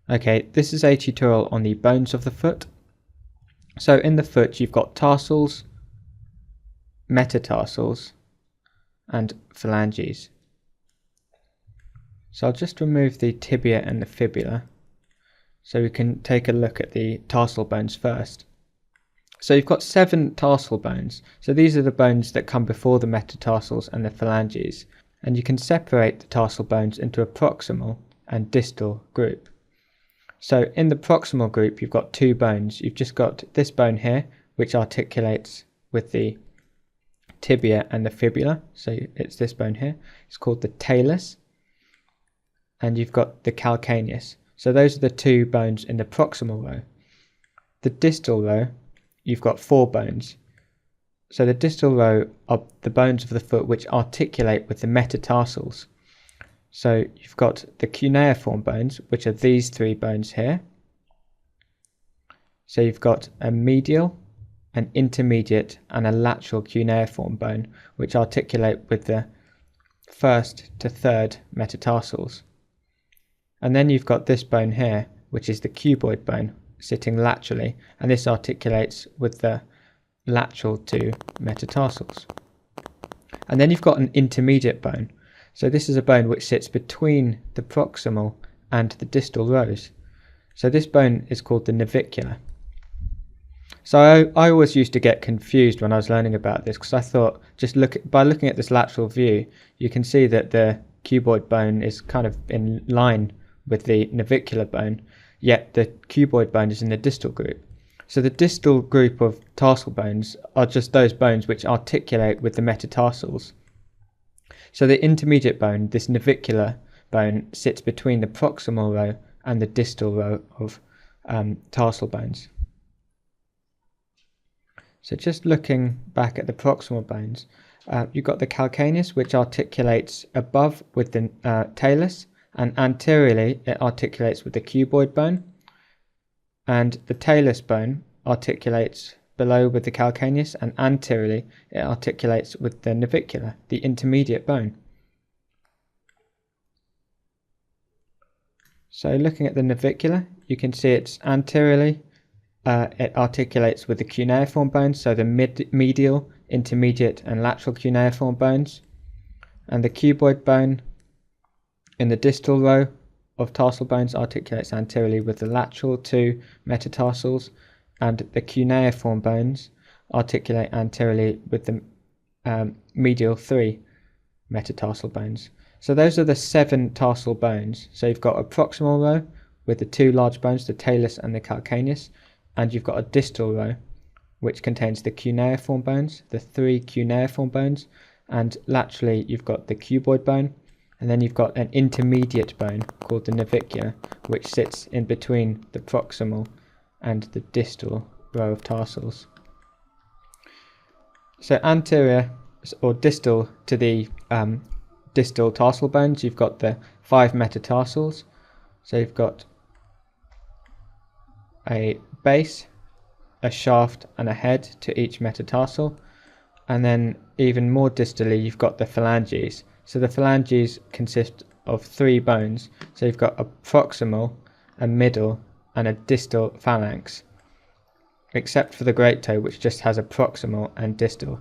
Okay, this is a tutorial on the bones of the foot. So in the foot you've got tarsals, metatarsals and phalanges. So I'll just remove the tibia and the fibula so we can take a look at the tarsal bones first. So you've got 7 tarsal bones. So these are the bones that come before the metatarsals and the phalanges, and you can separate the tarsal bones into a proximal and distal group. So in the proximal group you've got 2 bones. You've just got this bone here which articulates with the tibia and the fibula, so it's this bone here. It's called the talus, and you've got the calcaneus. So those are the 2 bones in the proximal row. The distal row, you've got 4 bones. So the distal row are the bones of the foot which articulate with the metatarsals. So you've got the cuneiform bones, which are these 3 bones here. So you've got a medial, an intermediate and a lateral cuneiform bone which articulate with the 1st to 3rd metatarsals. And then you've got this bone here, which is the cuboid bone, sitting laterally, and this articulates with the lateral 2 metatarsals. And then you've got an intermediate bone. So this is a bone which sits between the proximal and the distal rows. So this bone is called the navicular. So I always used to get confused when I was learning about this, because I thought by looking at this lateral view, you can see that the cuboid bone is kind of in line with the navicular bone, yet the cuboid bone is in the distal group. So the distal group of tarsal bones are just those bones which articulate with the metatarsals. So the intermediate bone, this navicular bone, sits between the proximal row and the distal row of tarsal bones. So just looking back at the proximal bones, you've got the calcaneus, which articulates above with the talus, and anteriorly it articulates with the cuboid bone, and the talus bone articulates below with the calcaneus, and anteriorly it articulates with the navicular, the intermediate bone. So looking at the navicular, you can see it's anteriorly it articulates with the cuneiform bones, so the medial, intermediate and lateral cuneiform bones, and the cuboid bone in the distal row of tarsal bones articulates anteriorly with the lateral 2 metatarsals, and the cuneiform bones articulate anteriorly with the medial 3 metatarsal bones. So those are the 7 tarsal bones. So you've got a proximal row with the 2 large bones, the talus and the calcaneus, and you've got a distal row which contains the cuneiform bones, the 3 cuneiform bones, and laterally you've got the cuboid bone, and then you've got an intermediate bone called the navicular, which sits in between the proximal and the distal row of tarsals. So anterior or distal to the distal tarsal bones, you've got the 5 metatarsals. So you've got a base, a shaft and a head to each metatarsal, and then even more distally you've got the phalanges. So the phalanges consist of 3 bones, so you've got a proximal, a middle and a distal phalanx, except for the great toe which just has a proximal and distal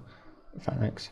phalanx.